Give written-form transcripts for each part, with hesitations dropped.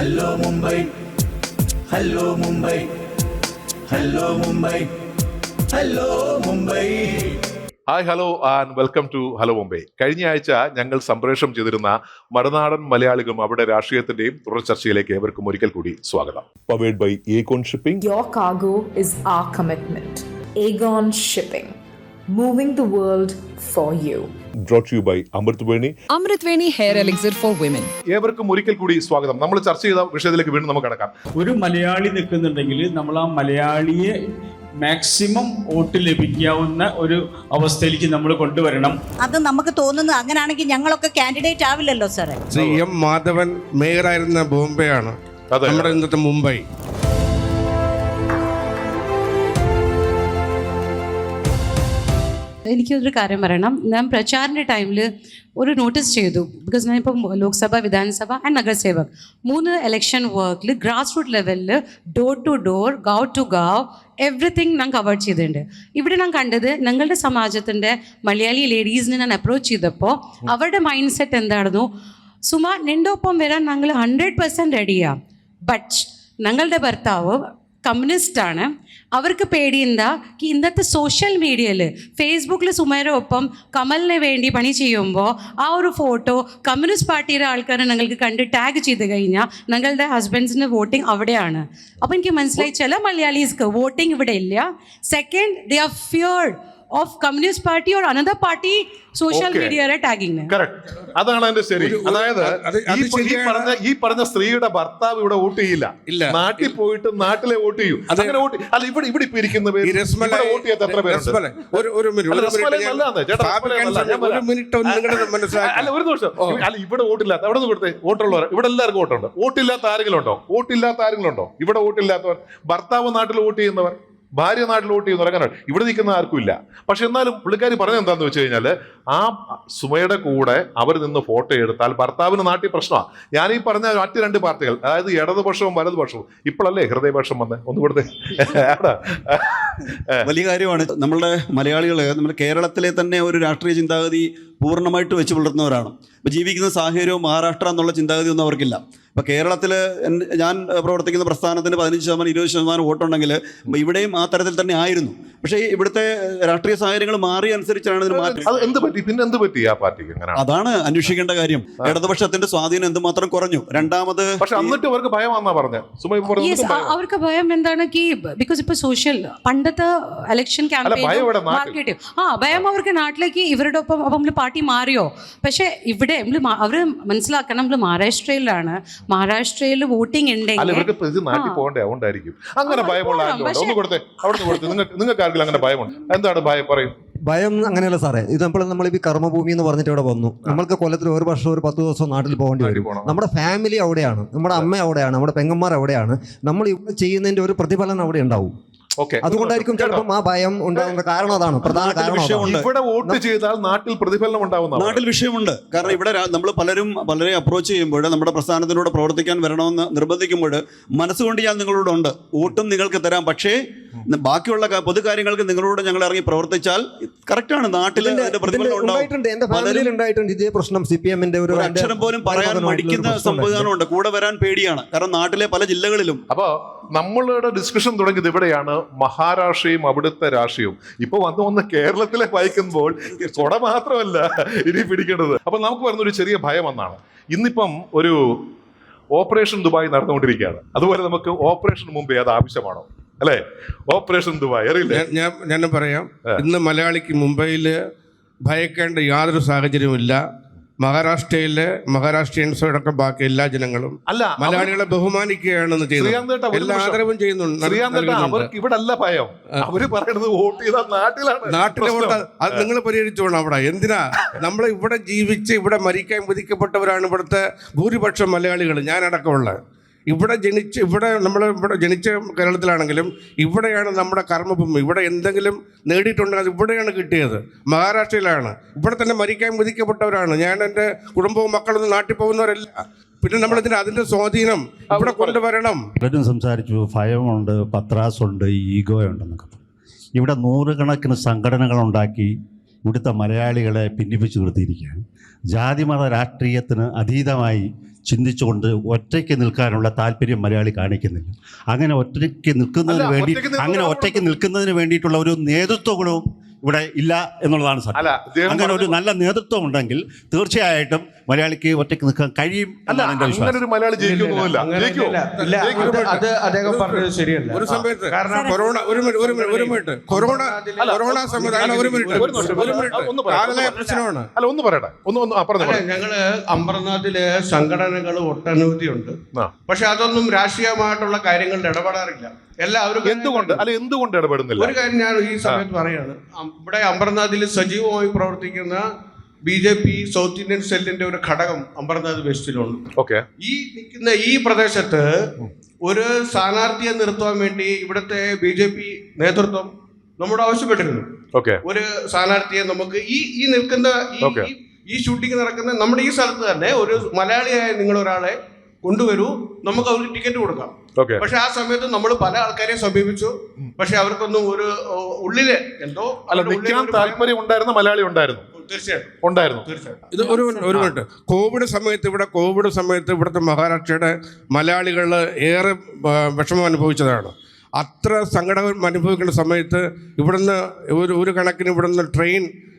Hello Mumbai, hello Mumbai, hello Mumbai, hello Mumbai. Hi hello and welcome to hello Mumbai. കഴിഞ്ഞ ആഴ്ച ഞങ്ങൾ സംപ്രേഷണം ചെയ്തിരുന്ന മറുനാടൻ മലയാളികളും അവരുടെ രാഷ്ട്രീയത്തിന്റെയും തുടർ ചർച്ചയിലേക്ക് ഏവർക്കും ഒരിക്കൽ കൂടി സ്വാഗതം. Powered by Aegon Shipping. Your cargo is our commitment. Aegon Shipping, moving the world for you. Brought to you by Amritveni. Amritveni Hair Elixir for Women. ഏവർക്കും ഒരിക്കൽ കൂടി സ്വാഗതം. നമ്മൾ ചർച്ച ചെയ്ത വിഷയത്തിലേക്ക് വീണ്ടും നമുക്ക് കടക്കാം. ഒരു മലയാളി നിൽക്കുന്നുണ്ടെങ്കിൽ നമ്മൾ ആ മലയാളിയെ മാക്സിമം വോട്ട് ലഭിക്കാവുന്ന ഒരു അവസ്ഥയിലേക്ക് നമ്മൾ കൊണ്ടുവരണം. അത് നമുക്ക് തോന്നുന്നത് അങ്ങനെയാണെങ്കിൽ ഞങ്ങളൊക്കെ കാൻഡിഡേറ്റ് ആവില്ലല്ലോ സാറേ. ശ്രീ എം മാധവൻ മേയറായിരുന്ന ബോംബെയാണ് നമ്മുടെ ഇന്നത്തെ മുംബൈ. എനിക്കൊരു കാര്യം പറയണം. ഞാൻ പ്രചാരണ ടൈമിൽ ഒരു നോട്ടീസ് ചെയ്തു. ബിക്കോസ് ഞാനിപ്പം ലോക്സഭ, വിധാനസഭ ആൻഡ് നഗരസേവക് 3 ഇലക്ഷൻ വർക്കിൽ ഗ്രാസ് റൂട്ട് ലെവലിൽ ഡോർ ടു ഡോർ, ഗാവ് ടു ഗാവ് എവറിത്തിങ് ഞാൻ കവർ ചെയ്തിട്ടുണ്ട്. ഇവിടെ ഞാൻ കണ്ടത് ഞങ്ങളുടെ സമാജത്തിൻ്റെ മലയാളി ലേഡീസിനെ ഞാൻ അപ്രോച്ച് ചെയ്തപ്പോൾ അവരുടെ മൈൻഡ് സെറ്റ് എന്തായിരുന്നു, സുമ നിൻ്റെ ഒപ്പം വരാൻ ഞങ്ങൾ 100% റെഡിയാണ്, ബട്ട് ഞങ്ങളുടെ ഭർത്താവ് കമ്മ്യൂണിസ്റ്റാണ്, അവർക്ക് പേടിയെന്താ ഇന്നത്തെ സോഷ്യൽ മീഡിയയിൽ ഫേസ്ബുക്കിൽ സുമയുടെ ഒപ്പം കമലിന് വേണ്ടി പണി ചെയ്യുമ്പോൾ ആ ഒരു ഫോട്ടോ കമ്മ്യൂണിസ്റ്റ് പാർട്ടിയുടെ ആൾക്കാരെ ഞങ്ങൾക്ക് കണ്ട് ടാഗ് ചെയ്ത് കഴിഞ്ഞാൽ ഞങ്ങളുടെ ഹസ്ബൻഡ്സിന് വോട്ടിംഗ് അവിടെയാണ്. അപ്പോൾ എനിക്ക് മനസ്സിലായി ചില മലയാളീസ്ക്ക് വോട്ടിംഗ് ഇവിടെ ഇല്ല. Second, they are feared of communist party or another party social മീഡിയയുടെ ടാഗിങ്. കറക്റ്റ്, അതാണ് അതിന്റെ ശരി. അതായത് ഈ പറഞ്ഞ സ്ത്രീയുടെ ഭർത്താവ് ഇവിടെ വോട്ട് ചെയ്യില്ല, നാട്ടിൽ പോയിട്ട് നാട്ടിലെ വോട്ട് ചെയ്യും. അങ്ങനെ വോട്ട് അല്ല, ഇവിടെ ഇപ്പൊ ഇരിക്കുന്ന പേര് വോട്ട് ചെയ്യാത്ത എത്ര പേരുണ്ട്? ഒരു നിമിഷം. അല്ല, ഇവിടെ വോട്ടില്ലാത്ത അവിടെ നിന്ന് കൊടുത്തേ വോട്ടുള്ളവർ ഇവിടെ എല്ലാവർക്കും വോട്ടുണ്ട്. വോട്ടില്ലാത്ത ആരെങ്കിലും ഉണ്ടോ? ഇവിടെ വോട്ടില്ലാത്തവർ, ഭർത്താവ് നാട്ടിൽ വോട്ട് ചെയ്യുന്നവർ, ഭാര്യ നാട്ടിൽ വോട്ട് ചെയ്യുന്നവർ, അങ്ങനെ ഇവിടെ നിൽക്കുന്ന ആർക്കും ഇല്ല. പക്ഷെ എന്നാലും പുള്ളിക്കാരി പറഞ്ഞത് എന്താണെന്ന് വെച്ച് കഴിഞ്ഞാൽ, ആ സുമയുടെ കൂടെ അവർ നിന്ന് ഫോട്ടോ എടുത്താൽ ഭർത്താവിന് നാട്ടിൽ പ്രശ്നമാണ്. ഞാനീ പറഞ്ഞ മറ്റ് 2 പാർട്ടികൾ, അതായത് ഇടതുപക്ഷവും വലതുപക്ഷവും, ഇപ്പോഴല്ലേ ഹൃദയപക്ഷം വന്ന് ഒന്ന് കൊടുത്തേ. വലിയ കാര്യമാണ്. നമ്മളുടെ മലയാളികള് നമ്മുടെ കേരളത്തിലെ തന്നെ ഒരു രാഷ്ട്രീയ ചിന്താഗതി പൂർണ്ണമായിട്ട് വെച്ച് പുലർത്തുന്നവരാണ്. ഇപ്പോൾ ജീവിക്കുന്ന സാഹചര്യവും മഹാരാഷ്ട്ര എന്നുള്ള ചിന്താഗതി ഒന്നും അവർക്കില്ല. ഇപ്പോൾ കേരളത്തിൽ ഞാൻ പ്രവർത്തിക്കുന്ന പ്രസ്ഥാനത്തിന് 15% 20% വോട്ടുണ്ടെങ്കിൽ ഇവിടെയും ആ തരത്തിൽ തന്നെ ആയിരുന്നു. പക്ഷേ ഇവിടുത്തെ രാഷ്ട്രീയ സാഹചര്യങ്ങൾ മാറിയ അനുസരിച്ചാണ് ഇതിന് മാറ്റം. അതാണ് അന്വേഷിക്കേണ്ട കാര്യം. ഇടതുപക്ഷത്തിന്റെ സ്വാധീനം എന്തുമാത്രം കുറഞ്ഞു. രണ്ടാമത് അവർക്ക് ഭയം എന്താണ്, ബിക്കോസ് ഇപ്പൊ സോഷ്യൽ പണ്ടത്തെ ഇലക്ഷൻ ക്യാമ്പയിൻ മാർക്കറ്റ് ഭയം അവർക്ക് നാട്ടിലേക്ക് ഇവരുടെ ഒപ്പം നമ്മൾ പാർട്ടി മാറിയോ. പക്ഷെ ഇവിടെ അവര് മനസ്സിലാക്കണം, നമ്മൾ മഹാരാഷ്ട്രയിലാണ്, മഹാരാഷ്ട്രയിൽ വോട്ടിംഗ് ഉണ്ടെങ്കിൽ എന്താണ് ഭയം? പറയും. ഭയം അങ്ങനെയല്ല സാറേ. ഇത് നമ്മൾ ഈ കർമ്മഭൂമി എന്ന് പറഞ്ഞിട്ട് ഇവിടെ വന്നു. നമ്മൾക്ക് കൊല്ലത്തിൽ ഒരു വർഷം ഒരു 10 ദിവസം നാട്ടിൽ പോകേണ്ടി വരും. നമ്മുടെ ഫാമിലി അവിടെയാണ്, നമ്മുടെ അമ്മ അവിടെയാണ്, നമ്മുടെ പെങ്ങന്മാർ അവിടെയാണ്. നമ്മൾ ഇവിടെ ചെയ്യുന്നതിന്റെ ഒരു പ്രതിഫലനം അവിടെ ഉണ്ടാവും. അതുകൊണ്ടായിരിക്കും ചിലപ്പം ആ ഭയം ഉണ്ടാകുന്ന കാരണം. അതാണ് പ്രധാന കാരണം. ഇവിടെ വോട്ട് ചെയ്താൽ നാട്ടിൽ പ്രതിഫലനം ഉണ്ടാവുന്ന നാട്ടിൽ വിഷയമുണ്ട്. കാരണം ഇവിടെ നമ്മൾ പലരും വളരെ അപ്രോച്ച് ചെയ്യുമ്പോൾ, നമ്മുടെ പ്രസ്ഥാനത്തിലൂടെ പ്രവർത്തിക്കാൻ വരണമെന്ന് നിർബന്ധിക്കുമ്പോൾ, മനസ്സുകൊണ്ട് ഞാൻ നിങ്ങളോട് ഉണ്ട്, വോട്ടും നിങ്ങൾക്ക് തരാം, പക്ഷേ ബാക്കിയുള്ള പൊതുകാര്യങ്ങൾക്ക് നിങ്ങളോട് ഞങ്ങൾ ഇറങ്ങി പ്രവർത്തിച്ചാൽ കറക്റ്റാണ്. നാട്ടിൽ പ്രതിഫലനം ഉണ്ടായിട്ടുണ്ട് ഇതേ പ്രശ്നം. CPM-ന്റെ ഒരു അക്ഷരം പോലും പറയാൻ മടിക്കുന്ന സംവിധാനമുണ്ട്. കൂടെ വരാൻ പേടിയാണ്. കാരണം നാട്ടിലെ പല ജില്ലകളിലും. അപ്പൊ നമ്മളുടെ ഡിസ്കഷൻ തുടങ്ങിയത് ഇവിടെയാണ്, മഹാരാഷ്ട്രയും അവിടുത്തെ രാഷ്ട്രീയവും. ഇപ്പൊ വന്ന് കേരളത്തിലെ വായിക്കുമ്പോൾ കൊട മാത്രമല്ല ഇനി പിടിക്കേണ്ടത്. അപ്പൊ നമുക്ക് വരുന്ന ഒരു ചെറിയ ഭയം എന്നാണ്. ഇന്നിപ്പം ഒരു ഓപ്പറേഷൻ ദുബായ് നടന്നുകൊണ്ടിരിക്കുകയാണ്. അതുപോലെ നമുക്ക് ഓപ്പറേഷൻ മുമ്പേ അത് ആവശ്യമാണോ? അല്ലേ? ഓപ്പറേഷൻ ദുബായ് അറിയില്ലേ? ഞാൻ പറയാം, ഇന്ന് മലയാളിക്ക് മുംബൈയിൽ ഭയക്കേണ്ട യാതൊരു സാഹചര്യവുമില്ല. മഹാരാഷ്ട്രീയൻസോടൊക്കെ ബാക്കി എല്ലാ ജനങ്ങളും മലയാളികളെ ബഹുമാനിക്കുകയാണെന്ന് ചെയ്യുന്നത്. എല്ലാ ആദരവും ചെയ്യുന്നുണ്ട്. അവർക്ക് ഇവിടെ അല്ല ഭയം, അവര് പറയുന്നത് വോട്ട് ചെയ്താൽ നാട്ടിലെ വോട്ട് അത് നിങ്ങൾ പരിഹരിച്ചോണം. അവിടെ എന്തിനാ നമ്മൾ ഇവിടെ ജീവിച്ച് ഇവിടെ മരിക്കാൻ വിധിക്കപ്പെട്ടവരാണ് ഇവിടുത്തെ ഭൂരിപക്ഷം മലയാളികൾ, ഞാനടക്കമുള്ള. ഇവിടെ ജനിച്ച കേരളത്തിലാണെങ്കിലും ഇവിടെയാണ് നമ്മുടെ കർമ്മഭൂമി. ഇവിടെ എന്തെങ്കിലും നേടിയിട്ടുണ്ടെങ്കിൽ അത് ഇവിടെയാണ് കിട്ടിയത്, മഹാരാഷ്ട്രയിലാണ്. ഇവിടെ തന്നെ മരിക്കാൻ വിധിക്കപ്പെട്ടവരാണ്. ഞാൻ എൻ്റെ കുടുംബവും മക്കളൊന്നും നാട്ടിൽ പോകുന്നവരല്ല. പിന്നെ നമ്മളിതിന് അതിൻ്റെ സ്വാധീനം ഇവിടെ കൊണ്ടുവരണം. പലരും സംസാരിച്ചു, ഭയമുണ്ട്, പത്രാസുണ്ട്, ഈഗോ ഉണ്ടെന്നൊക്കെ. ഇവിടെ 100 കണക്കിന് സംഘടനകളുണ്ടാക്കി ഇവിടുത്തെ മലയാളികളെ ഭിന്നിപ്പിച്ചു നിർത്തിയിരിക്കുകയാണ്. ജാതിമത രാഷ്ട്രീയത്തിന് അതീതമായി ചിന്തിച്ചുകൊണ്ട് ഒറ്റയ്ക്ക് നിൽക്കാനുള്ള താല്പര്യം മലയാളി കാണിക്കുന്നില്ല. അങ്ങനെ ഒറ്റയ്ക്ക് നിൽക്കുന്നതിന് വേണ്ടിയിട്ടുള്ള ഒരു നേതൃത്വ ഗുണവും ഇവിടെ ഇല്ല എന്നുള്ളതാണ് സത്യം. അങ്ങനെ ഒരു നല്ല നേതൃത്വം ഉണ്ടെങ്കിൽ തീർച്ചയായിട്ടും മലയാളിക്ക് ഒറ്റയ്ക്ക് നിൽക്കാൻ കഴിയും എന്നാണ് എൻ്റെ വിശ്വാസം. അത് അദ്ദേഹം പറഞ്ഞത് ശരിയല്ല. ഒരു സമയത്ത് കാരണം കൊറോണ പ്രശ്നമാണ്. ഞങ്ങള് അമർനാഥില് സംഘടനകൾ ഒട്ടനവധിയുണ്ട്. പക്ഷെ അതൊന്നും രാഷ്ട്രീയമായിട്ടുള്ള കാര്യങ്ങളിൽ ഇടപെടാറില്ല. എല്ലാവരും എന്തുകൊണ്ട് ഇടപെടുന്നില്ല? ഒരു കാര്യം ഞാൻ ഈ സമയത്ത് പറയാണ്. ഇവിടെ അമർനാഥിൽ സജീവമായി പ്രവർത്തിക്കുന്ന BJP സൗത്ത് ഇന്ത്യൻ സെല്ലിന്റെ ഒരു ഘടകം അമർനാഥ് വെസ്റ്റിലുണ്ട്. ഈ നിൽക്കുന്ന ഈ പ്രദേശത്ത് ഒരു സ്ഥാനാർത്ഥിയെ നിർത്തുവാൻ വേണ്ടി ഇവിടുത്തെ BJP നേതൃത്വം നമ്മോട് ആവശ്യപ്പെട്ടിരുന്നു. ഒരു സ്ഥാനാർത്ഥിയെ നമുക്ക് ഈ നിൽക്കുന്ന ഈ ഷൂട്ടിംഗ് നടക്കുന്ന നമ്മുടെ ഈ സ്ഥലത്ത് തന്നെ ഒരു മലയാളിയായ നിങ്ങളൊരാളെ കൊണ്ടുവരൂ, നമുക്ക് അവർക്ക് ടിക്കറ്റ് കൊടുക്കാം. പക്ഷെ ആ സമയത്ത് നമ്മൾ പല ആൾക്കാരെ സമീപിച്ചു. പക്ഷെ അവർക്കൊന്നും ഒരു ഉള്ളില് എന്തോ താല്പര്യം ഉണ്ടായിരുന്ന മലയാളി ഉണ്ടായിരുന്നു. ഇത് ഒരു മിനിറ്റ്. കോവിഡ് സമയത്ത് ഇവിടുത്തെ മഹാരാഷ്ട്രയുടെ മലയാളികൾ ഏറെ വിഷമം അനുഭവിച്ചതാണ്. അത്ര സങ്കടം അനുഭവിക്കേണ്ട സമയത്ത് ഇവിടുന്ന് ഒരു കണക്കിന്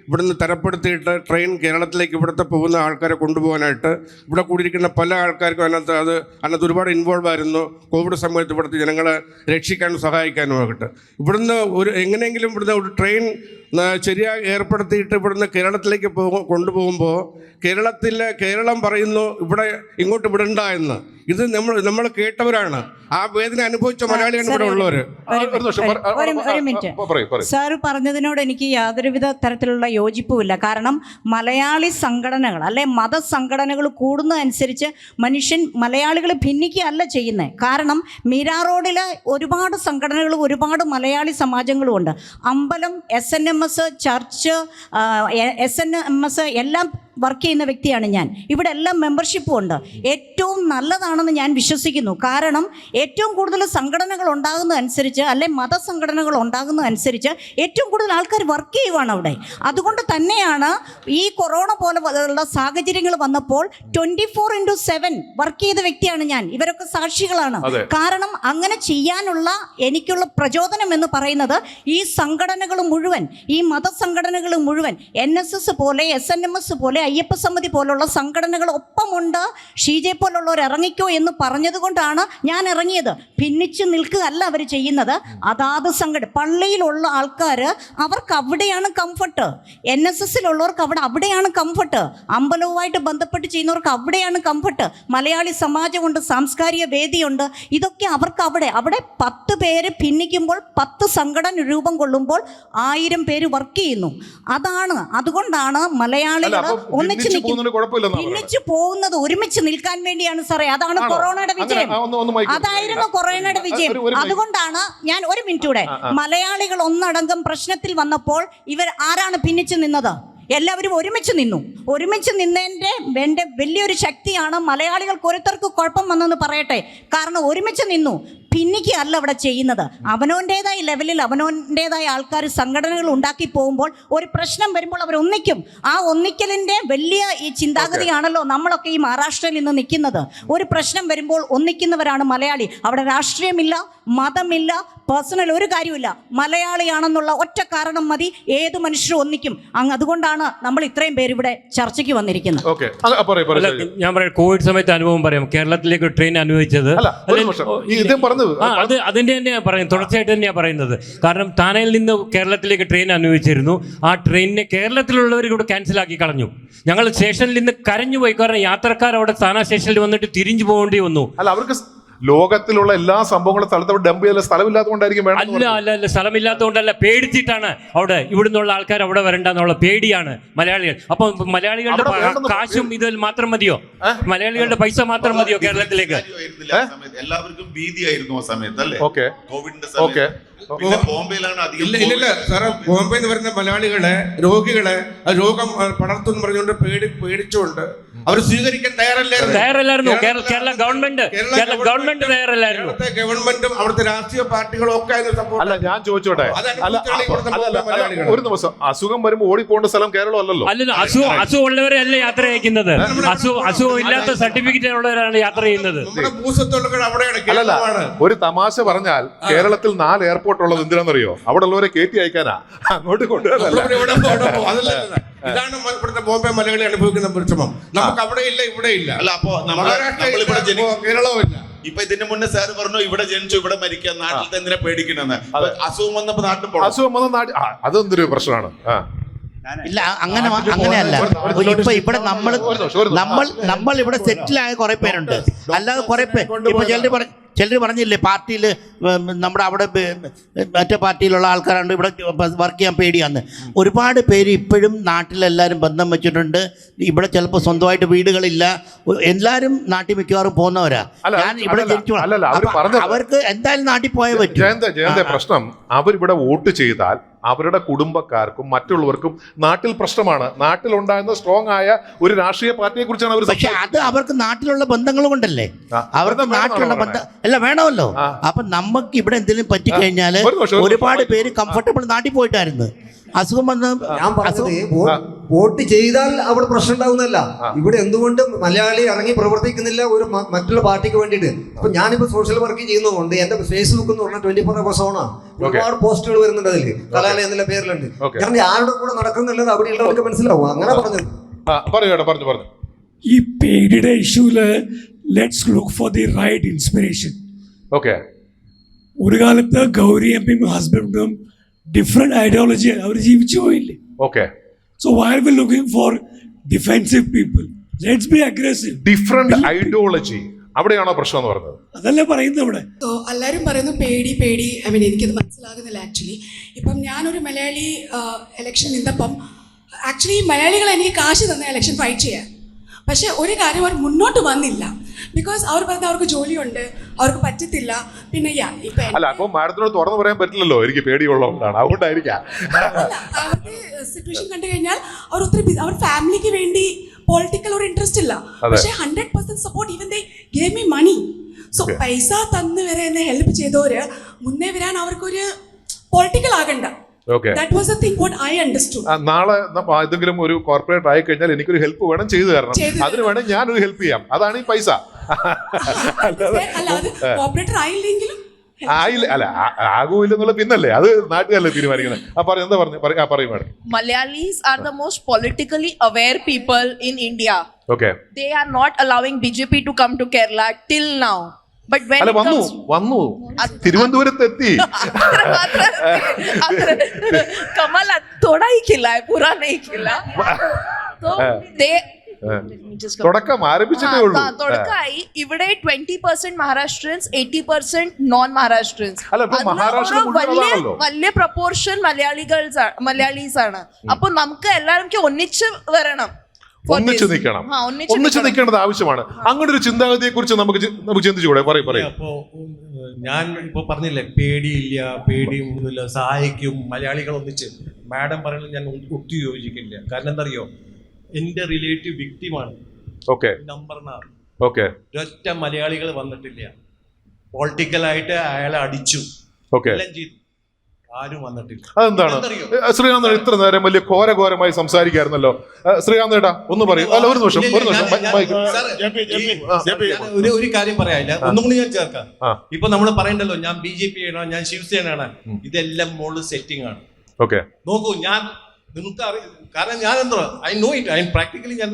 ഇവിടുന്ന് തരപ്പെടുത്തിയിട്ട് ട്രെയിൻ കേരളത്തിലേക്ക് ഇവിടുത്തെ പോകുന്ന ആൾക്കാരെ കൊണ്ടുപോകാനായിട്ട് ഇവിടെ കൂടിയിരിക്കുന്ന പല ആൾക്കാർക്കും അതിനകത്ത് ഒരുപാട് ഇൻവോൾവ് ആയിരുന്നു. കോവിഡ് സമയത്ത് ഇവിടുത്തെ ജനങ്ങളെ രക്ഷിക്കാനും സഹായിക്കാനും ആകട്ടെ ഇവിടുന്ന് എങ്ങനെയെങ്കിലും ഇവിടുന്ന് ഒരു ട്രെയിൻ ശരിയായി ഏർപ്പെടുത്തിയിട്ട് ഇവിടുന്ന് കേരളത്തിലേക്ക് കൊണ്ടുപോകുമ്പോൾ കേരളം പറയുന്നു ഇങ്ങോട്ട് വിടണ്ട എന്ന്. ഇത് നമ്മൾ കേട്ടവരാണ്. ആ വേദന അനുഭവിച്ച മലയാളിയാണ് ഇവിടെ ഉള്ളവർ. ഒരു മിനിറ്റ്. സാർ പറഞ്ഞതിനോട് എനിക്ക് യാതൊരുവിധ തരത്തിലുള്ള യോജിപ്പുമില്ല. കാരണം മലയാളി സംഘടനകൾ അല്ലെ മതസംഘടനകൾ കൂടുന്നതനുസരിച്ച് മലയാളികൾ ഭിന്നിക്കുകയല്ല ചെയ്യുന്നത്. കാരണം മീരാ റോഡിൽ ഒരുപാട് സംഘടനകളും ഒരുപാട് മലയാളി സമാജങ്ങളും ഉണ്ട്. അമ്പലം, SNMS, ചർച്ച്, SNMS എല്ലാം വർക്ക് ചെയ്യുന്ന വ്യക്തിയാണ് ഞാൻ. ഇവിടെ എല്ലാം മെമ്പർഷിപ്പും ഉണ്ട്. ഏറ്റവും നല്ലതാണെന്ന് ഞാൻ വിശ്വസിക്കുന്നു. കാരണം ഏറ്റവും കൂടുതൽ സംഘടനകൾ ഉണ്ടാകുന്നതനുസരിച്ച് അല്ലെ മതസംഘടനകൾ ഉണ്ടാകുന്നതനുസരിച്ച് ഏറ്റവും കൂടുതൽ ആൾക്കാർ വർക്ക് ചെയ്യുവാണ് അവിടെ. അതുകൊണ്ട് തന്നെയാണ് ഈ കൊറോണ പോലെയുള്ള സാഹചര്യങ്ങൾ വന്നപ്പോൾ 24/7 വർക്ക് ചെയ്ത വ്യക്തിയാണ് ഞാൻ. ഇവരൊക്കെ സാക്ഷികളാണ്. കാരണം അങ്ങനെ ചെയ്യാനുള്ള എനിക്കുള്ള പ്രചോദനം എന്ന് പറയുന്നത് ഈ സംഘടനകൾ മുഴുവൻ, ഈ മതസംഘടനകൾ മുഴുവൻ, NSS പോലെ, SNMS പോലെ, അയ്യപ്പ സമിതി പോലുള്ള സംഘടനകൾ ഒപ്പമുണ്ട്. ഷീജെ പോലുള്ളവർ ഇറങ്ങിക്കോ എന്ന് പറഞ്ഞതുകൊണ്ടാണ് ഞാൻ ഇറങ്ങിയത്. ഭിന്നിച്ച് നിൽക്കുകയല്ല അവർ ചെയ്യുന്നത്. അതാത് പള്ളിയിലുള്ള ആൾക്കാർ അവർക്ക് അവിടെയാണ് കംഫർട്ട്. NSSലുള്ളവർക്ക് അവിടെയാണ് കംഫർട്ട്. അമ്പലവുമായിട്ട് ബന്ധപ്പെട്ട് ചെയ്യുന്നവർക്ക് അവിടെയാണ് കംഫർട്ട്. മലയാളി സമാജമുണ്ട്, സാംസ്കാരിക വേദിയുണ്ട്. ഇതൊക്കെ അവർക്ക് അവിടെ 10 പേര് ഭിന്നിക്കുമ്പോൾ 10 സംഘടന രൂപം കൊള്ളുമ്പോൾ 1000 പേര് വർക്ക് ചെയ്യുന്നു. അതുകൊണ്ടാണ് മലയാളികൾ ഭിന്നിച്ചു പോകുന്നത് ഒരുമിച്ച് നിൽക്കാൻ വേണ്ടിയാണ് സാറേ. അതാണ് കൊറോണയുടെ വിജയം. അതായിരുന്നു കൊറോണയുടെ വിജയം. അതുകൊണ്ടാണ് ഞാൻ ഒരു മിനിറ്റ് കൂടെ, മലയാളികൾ ഒന്നടങ്കം പ്രശ്നത്തിൽ വന്നപ്പോൾ ആരാണ് ഭിന്നിച്ചു നിന്നത്? എല്ലാവരും ഒരുമിച്ച് നിന്നതിൻ്റെ വലിയൊരു ശക്തിയാണ് മലയാളികൾക്ക് ഓരോരുത്തർക്ക് കുഴപ്പം വന്നെന്ന് പറയട്ടെ. കാരണം ഒരുമിച്ച് നിന്നു. ഭിന്നിക്കുകയല്ല അവിടെ ചെയ്യുന്നത്. അവനവൻ്റേതായ ലെവലിൽ അവനവൻ്റേതായ ആൾക്കാർ സംഘടനകൾ ഉണ്ടാക്കി പോകുമ്പോൾ ഒരു പ്രശ്നം വരുമ്പോൾ അവർ ഒന്നിക്കും. ആ ഒന്നിക്കലിൻ്റെ വലിയ ഈ ചിന്താഗതിയാണല്ലോ നമ്മളൊക്കെ ഈ മഹാരാഷ്ട്രയിൽ നിന്ന് നിൽക്കുന്നത്. ഒരു പ്രശ്നം വരുമ്പോൾ ഒന്നിക്കുന്നവരാണ് മലയാളി. അവിടെ രാഷ്ട്രീയമില്ല, മതമില്ല, പേഴ്സണൽ ഒരു കാര്യമില്ല. മലയാളിയാണെന്നുള്ള ഒറ്റ കാരണം മതി, ഏത് മനുഷ്യരും ഒന്നിക്കും. അതുകൊണ്ടാണ് നമ്മൾ ഇത്രയും പേര് ഇവിടെ ചർച്ചയ്ക്ക് വന്നിരിക്കുന്നത്. ഞാൻ പറയാം, കോവിഡ് സമയത്ത് അനുഭവം പറയാം. കേരളത്തിലേക്ക് ട്രെയിൻ അനുഭവിച്ചത് അതിന്റെ തന്നെയാണ് പറയുന്നത്. തുടർച്ചയായിട്ട് തന്നെയാണ് പറയുന്നത്. കാരണം താനയിൽ നിന്ന് കേരളത്തിലേക്ക് ട്രെയിൻ അനുഭവിച്ചിരുന്നു. ആ ട്രെയിനിനെ കേരളത്തിലുള്ളവർ ഇവിടെ ക്യാൻസലാക്കി കളഞ്ഞു. ഞങ്ങൾ സ്റ്റേഷനിൽ നിന്ന് കരഞ്ഞുപോയി. കാരണം യാത്രക്കാർ അവിടെ സ്ഥാന സ്റ്റേഷനിൽ വന്നിട്ട് തിരിഞ്ഞു പോകേണ്ടി വന്നു. അവർക്ക് ലോകത്തിലുള്ള എല്ലാ സംഭവങ്ങളും സ്ഥലത്ത് ഡംപ് ചെയ്യാൻ സ്ഥലമില്ലാത്തതുകൊണ്ടായിരിക്കും. അല്ല, സ്ഥലമില്ലാത്തതുകൊണ്ടല്ല, പേടിച്ചിട്ടാണ്. അവിടെ ഇവിടുന്നുള്ള ആൾക്കാർ അവിടെ വരണ്ടെന്നുള്ള പേടിയാണ് മലയാളികൾ. അപ്പൊ മലയാളികളുടെ കാശും ഇതിൽ മാത്രം മതിയോ? മലയാളികളുടെ പൈസ മാത്രം മതിയോ കേരളത്തിലേക്ക്? എല്ലാവർക്കും ഭീതിയായിരുന്നു ആ സമയത്ത് അല്ലേ? കോവിഡിന്റെ ബോംബെയിലാണ് ഇല്ല സാറേ, ബോംബെയിൽ നിന്ന് വരുന്ന മലയാളികളെ രോഗികളെ ആ രോഗം പടർത്തും പറഞ്ഞുകൊണ്ട് പേടിച്ചുകൊണ്ട് അവർ സ്വീകരിക്കാൻ തയ്യാറല്ലായിരുന്നു. കേരള ഗവൺമെന്റ് തയ്യാറല്ലായിരുന്നു. ഗവൺമെന്റും അവിടുത്തെ രാഷ്ട്രീയ പാർട്ടികളും ഒക്കെ അല്ല, ഞാൻ ചോദിച്ചോട്ടെ, ഒരു ദിവസം അസുഖം വരുമ്പോൾ ഓടിപ്പോണ്ട സ്ഥലം കേരളം അല്ലല്ലോ. അല്ലല്ലോ, അസുഖം ഉള്ളവരെ അല്ല യാത്ര അയക്കുന്നത്. അസുഖം ഇല്ലാത്ത സർട്ടിഫിക്കറ്റ് ഉള്ളവരാണ് യാത്ര ചെയ്യുന്നത്. അല്ലല്ല, ഒരു തമാശ പറഞ്ഞാൽ കേരളത്തിൽ 4 എയർപോർട്ട് ഉള്ളത് എന്തിനാണെന്നറിയോ? അവിടെ ഉള്ളവരെ കയറ്റി അയക്കാനാ, അങ്ങോട്ട് കൊണ്ടുവരല്ല. ഇതാണ് ഇവിടുത്തെ ബോംബെ മലയാളി അനുഭവിക്കുന്ന വിഷമം. നമുക്ക് അവിടെ ഇല്ല, ഇവിടെ ഇല്ല. അല്ല, അപ്പോ കേരളവും ഇല്ല. ഇപ്പൊ ഇതിന്റെ മുന്നേ സാർ പറഞ്ഞു ഇവിടെ ജനിച്ചു ഇവിടെ മരിക്കാൻ, നാട്ടിൽ എന്തിനാ പേടിക്കണെന്ന്. അസുഖം വന്നപ്പോ നാട്ടിൽ അസുഖം വന്ന നാട്ടിൽ അതെന്തൊരു പ്രശ്നമാണ്. ഇല്ല, അങ്ങനെയല്ല. ഇപ്പൊ ഇവിടെ നമ്മൾ ഇവിടെ സെറ്റിലായ കുറെ പേരുണ്ട്. അല്ലാതെ കുറെ പേര് ഇപ്പൊ ചിലർ പറഞ്ഞില്ലേ, പാർട്ടിയിൽ നമ്മുടെ അവിടെ മറ്റേ പാർട്ടിയിലുള്ള ആൾക്കാരുണ്ട് ഇവിടെ വർക്ക് ചെയ്യാൻ പേടിയാന്ന്. ഒരുപാട് പേര് ഇപ്പോഴും നാട്ടിലെല്ലാവരും ബന്ധം വെച്ചിട്ടുണ്ട്. ഇവിടെ ചിലപ്പോൾ സ്വന്തമായിട്ട് വീടുകളില്ല. എല്ലാവരും നാട്ടിൽ മിക്കവാറും പോകുന്നവരാ. ഞാൻ ഇവിടെ ജനിച്ചു, അവർക്ക് എന്തായാലും നാട്ടിൽ പോയേ പറ്റും. പ്രശ്നം അവരിവിടെ വോട്ട് ചെയ്താൽ അവരുടെ കുടുംബക്കാർക്കും മറ്റുള്ളവർക്കും നാട്ടിൽ പ്രശ്നമാണ്. നാട്ടിലുണ്ടാകുന്ന സ്ട്രോങ് ആയ ഒരു രാഷ്ട്രീയ പാർട്ടിയെ കുറിച്ചാണ് അവർ. പക്ഷെ അത് അവർക്ക് നാട്ടിലുള്ള ബന്ധങ്ങൾ കൊണ്ടല്ലേ, അവർക്ക് നാട്ടിലുള്ള ബന്ധം എല്ലാം വേണമല്ലോ. അപ്പൊ നമുക്ക് ഇവിടെ എന്തെങ്കിലും പറ്റിക്കഴിഞ്ഞാല് ഒരുപാട് പേര് കംഫർട്ടബിൾ നാട്ടിൽ പോയിട്ടായിരുന്നു. അസുഖം വന്ന് ഞാൻ പറഞ്ഞത് വോട്ട് ചെയ്താൽ അവിടെ പ്രശ്നം ഉണ്ടാവുന്നല്ല. ഇവിടെ എന്തുകൊണ്ട് മലയാളി ഇറങ്ങി പ്രവർത്തിക്കുന്നില്ല ഒരു മറ്റുള്ള പാർട്ടിക്ക് വേണ്ടിയിട്ട്? ഇപ്പൊ ഞാനിപ്പോ സോഷ്യൽ വർക്ക് ചെയ്യുന്നതുകൊണ്ട് എന്റെ ഫേസ്ബുക്ക് എന്ന് പറഞ്ഞാൽ 24 hours ഓണാ. ഒരുപാട് പോസ്റ്റുകൾ വരുന്നുണ്ട് അതിൽ, കലാലയ എന്നുള്ള പേരിലുണ്ട്. ഞാൻ ആരുടെ കൂടെ നടക്കുന്നുള്ളത് അവിടെ ഉള്ളവർക്ക് മനസ്സിലാവും. അങ്ങനെ പറഞ്ഞത് ഈ പേടിയുടെ ഇഷ്യൂല് let's look for the right inspiration. ഒരു കാലത്ത് ഗൗരി എംപിയും ഹസ്ബൻഡും ഡിഫറെന്റ് ഐഡിയോളജി അവർ ജീവിച്ചു പോയില്ലേ? So why are we looking for defensive people? Let's be aggressive. Different ideology. അവിടെയാണോ പ്രശ്നം എന്ന് പറഞ്ഞത്? അതല്ലേ പറയുന്നത് ഇവിടെ. എല്ലാവരും പറയുന്നു പേടി. ഐ മീൻ എനിക്കത് മനസ്സിലാകുന്നില്ല ആക്ച്വലി. ഇപ്പം ഞാനൊരു മലയാളി ഇലക്ഷൻ നിന്നപ്പം ആക്ച്വലി മലയാളികൾ എനിക്ക് കാശ് തന്ന ഇലക്ഷൻ ഫൈറ്റ് ചെയ്യാൻ. പക്ഷെ ഒരു കാര്യം അവർ മുന്നോട്ട് വന്നില്ല. ബിക്കോസ് അവർ പറഞ്ഞ അവർക്ക് ജോലിയുണ്ട്, അവർക്ക് പറ്റത്തില്ല. പിന്നെ അല്ല, അപ്പൊ മാഡത്തിനോട് തുറന്നു പറയാൻ പറ്റില്ലല്ലോ എനിക്ക് പേടിയുള്ളതാണ്, അതുകൊണ്ടായിരിക്കാം. അവരുടെ സിറ്റുവേഷൻ കണ്ടു കഴിഞ്ഞാൽ അവർ ഒത്തിരി അവർ ഫാമിലിക്ക് വേണ്ടി പൊളിറ്റിക്കൽ ഒരു ഇൻട്രസ്റ്റ് ഇല്ല. പക്ഷേ 100% support. Even they gave me money. So പൈസ തന്നു വരെ എന്നെ ഹെൽപ്പ് ചെയ്തവര് മുന്നേ വരാൻ അവർക്കൊരു പൊളിറ്റിക്കൽ ആകണ്ട. That was the thing what I understood. നാളെ ഏതെങ്കിലും ഒരു കോർപ്പറേറ്റ് ആയി കഴിഞ്ഞാൽ എനിക്കൊരു ഹെൽപ്പ് വേണം, ചെയ്തു തരണം. അതിന് വേണം ഞാനൊരു ഹെൽപ്പ് ചെയ്യാം. അതാണ് ഈ പൈസ. കോർപ്പറേറ്റർ ആയില്ലെങ്കിലും അല്ല ആകൂല്ലെന്നുള്ള പിന്നല്ലേ അത് നാട്ടുകാരല്ലേ തീരുമാനിക്കുന്നത്. എന്താ പറയും madam? Malayalis are the most politically aware people in India. They are not allowing BJP to come to Kerala till now. But when it comes വന്നു തിരുവനന്തപുരത്ത് എത്തി. कमल थोड़ा ही खिला है, पूरा नहीं खिला. तो they തുടക്കം ആരംഭിച്ചിട്ടേ ഉള്ളൂ. തുടക്കമായി. ഇവിടെ 20% മഹാരാഷ്ട്രൻസ്, 80% നോൺ മഹാരാഷ്ട്രൻസ്. വലിയ പ്രപ്പോർഷൻ മലയാളീസ് ആണ്. അപ്പൊ നമുക്ക് എല്ലാവർക്കും ഒന്നിച്ച് വരണം, ഒന്നിച്ച് നിൽക്കേണ്ടത് ആവശ്യമാണ്. അങ്ങനെ ഒരു ചിന്താഗതിയെ കുറിച്ച് നമുക്ക് ചിന്തിച്ചുകൂടെ? പറയും. അപ്പോ ഞാൻ ഇപ്പൊ പറഞ്ഞില്ലേ, പേടിയൊന്നുമില്ല, സഹായിക്കും മലയാളികൾ ഒന്നിച്ച്. മാഡം പറയുന്നത് ഞാൻ ഒത്തി യോജിക്കില്ല. കാരണം എന്താ അറിയോ, എന്റെ റിലേറ്റീവ് വിക്ടിമാണ്. നമ്പർ 4 ഒറ്റ മലയാളികൾ വന്നിട്ടില്ല. പൊളിറ്റിക്കലായിട്ട് അയാളെ അടിച്ചു, എല്ലാം ചെയ്തു, ആരും വന്നിട്ടില്ല. അതെന്താണ് ശ്രീകാന്ത് ഇത്ര നേരം വലിയ ഘോരഘോരമായി സംസാരിക്കായിരുന്നല്ലോ? ശ്രീകാന്ത് ഏട്ടാ ഒന്ന് പറയൂ. അല്ല, ഒരു നിമിഷം. ഒരു കാര്യം പറയാനില്ല, ഒന്നും കൂടി ഞാൻ ചേർക്കാം. ഇപ്പൊ നമ്മൾ പറയണ്ടല്ലോ, ഞാൻ BJP ആണ്, ഞാൻ ശിവസേനയാണ്. ഇതെല്ലാം മോള് സെറ്റിംഗ് ആണ്. നോക്കൂ, ഞാൻ നിങ്ങൾക്ക് അറിയാം. കാരണം ഞാൻ എന്തോ I know it, I practically ഞാൻ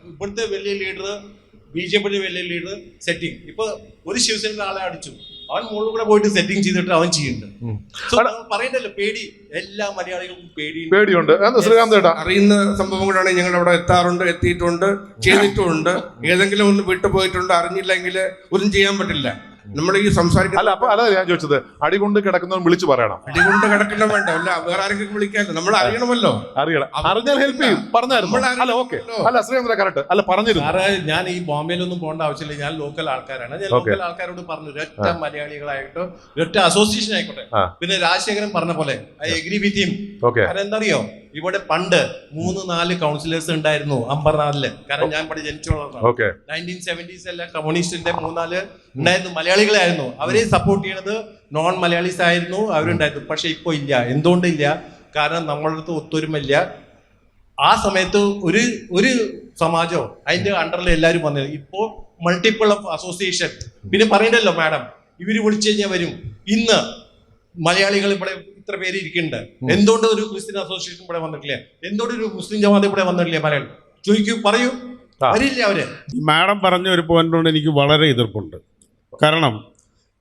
ഇവിടുത്തെ വലിയ ലീഡർ, BJPയുടെ വലിയ ലീഡർ സെറ്റിംഗ്. ഇപ്പൊ ഒരു ശിവസേനയുടെ ആളെ അടിച്ചു, അവൻ മുകളിൽ കൂടെ പോയിട്ട് സെറ്റിംഗ് ചെയ്തിട്ട് അവൻ ചെയ്യുന്നുണ്ട്. പറയണ്ടല്ലോ, പേടി എല്ലാ മലയാളികൾക്കും പേടിയുണ്ട്. അറിയുന്ന സംഭവങ്ങളാണ്. ഞങ്ങൾ അവിടെ എത്തിയിട്ടുണ്ട്, ചെയ്തിട്ടുമുണ്ട്. ഏതെങ്കിലും ഒന്ന് വിട്ടുപോയിട്ടുണ്ട്, അറിഞ്ഞില്ലെങ്കിൽ ഒന്നും ചെയ്യാൻ പറ്റില്ല. നമ്മൾ ഈ സംസാരിക്കുന്ന അല്ല അപ്പൊ അല്ല ഞാൻ ചോദിച്ചത് അടികൊണ്ട് കിടക്കുന്നവൻ വിളിച്ചു പറയണം. അടികൊണ്ട് കിടക്കുന്ന വേണ്ട, അല്ല വേറെ ആരെങ്കിലും വിളിക്കാല്ലോ, നമ്മൾ അറിയണമല്ലോ. അറിഞ്ഞാൽ ഹെൽപ്പ് ചെയ്യും. പറഞ്ഞായിരുന്നു. അല്ല ഓക്കെ, അല്ല ശ്രീചന്ദ്ര കറക്റ്റ് അല്ല പറഞ്ഞിരുന്നു. ഞാൻ ഈ ബോംബെയിലൊന്നും പോകേണ്ട ആവശ്യമില്ല, ഞാൻ ലോക്കൽ ആൾക്കാരാണ്. ഞാൻ ലോക്കൽ ആൾക്കാരോട് പറഞ്ഞു, ഒരൊറ്റ മലയാളികളായിട്ടോ ഒരൊറ്റ അസോസിയേഷൻ ആയിക്കോട്ടെ. പിന്നെ രാജശേഖരൻ പറഞ്ഞ പോലെ ഐ എഗ്രി വിത്ത് ഹിം. കാരണം എന്താറിയോ, ഇവിടെ പണ്ട് 3-4 കൗൺസിലേഴ്സ് ഉണ്ടായിരുന്നു അമ്പർനാഥില്. കാരണം ഞാൻ ഇവിടെ ജനിച്ചു വളർന്നു. 1970s എല്ലാം കമ്മ്യൂണിസ്റ്റിന്റെ 3-4 ഉണ്ടായിരുന്നു, മലയാളികളായിരുന്നു. അവരെ സപ്പോർട്ട് ചെയ്യണത് നോൺ മലയാളീസ് ആയിരുന്നു, അവരുണ്ടായിരുന്നു. പക്ഷെ ഇപ്പൊ ഇല്ല. എന്തുകൊണ്ടില്ല? കാരണം നമ്മളുടെ അടുത്ത് ഒത്തൊരുമില്ല. ആ സമയത്ത് ഒരു സമാജോ അതിന്റെ അണ്ടറിൽ എല്ലാവരും വന്നത്. ഇപ്പോ മൾട്ടിപ്പിൾ ഓഫ് അസോസിയേഷൻ. പിന്നെ പറയണ്ടല്ലോ മാഡം, ഇവര് വിളിച്ചു കഴിഞ്ഞാൽ വരും. ഇന്ന് മലയാളികൾ ഇവിടെ ഇത്ര പേര് ഇരിക്കുന്നുണ്ട്, എന്തുകൊണ്ട് ഒരു ക്രിസ്ത്യൻ അസോസിയേഷൻ ഇവിടെ വന്നിട്ടില്ല? എന്തുകൊണ്ട് ഒരു മുസ്ലിം ജമാഅത്ത് ഇവിടെ വന്നിട്ടില്ല? മലയാളി ചോദിക്കൂ, പറയൂ, വരില്ല അവര്. മാഡം പറഞ്ഞ ഒരു പോയിന്റിനോട് എനിക്ക് വളരെ എതിർപ്പുണ്ട്. കാരണം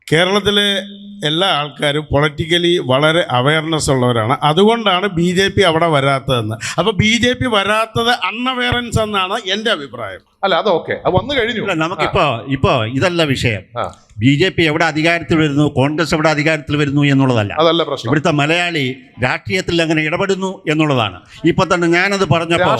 കേരളത്തിലെ എല്ലാ ആൾക്കാരും പൊളിറ്റിക്കലി വളരെ അവയർനെസ് ഉള്ളവരാണ്. അതുകൊണ്ടാണ് BJP അവിടെ വരാത്തതെന്ന്. അപ്പോൾ BJP വരാത്തത് അൺഅവയറൻസ് എന്നാണ് എൻ്റെ അഭിപ്രായം. അല്ല അതൊക്കെ വന്നു കഴിഞ്ഞു. ഇപ്പോ ഇതല്ല വിഷയം. BJP എവിടെ അധികാരത്തിൽ വരുന്നു, കോൺഗ്രസ് എവിടെ അധികാരത്തിൽ വരുന്നു എന്നുള്ളതല്ല. അതല്ല പ്രശ്നം. ഇവിടുത്തെ മലയാളി രാഷ്ട്രീയത്തിൽ അങ്ങനെ ഇടപെടുന്നു എന്നുള്ളതാണ്. ഇപ്പൊ തന്നെ ഞാനത് പറഞ്ഞപ്പോൾ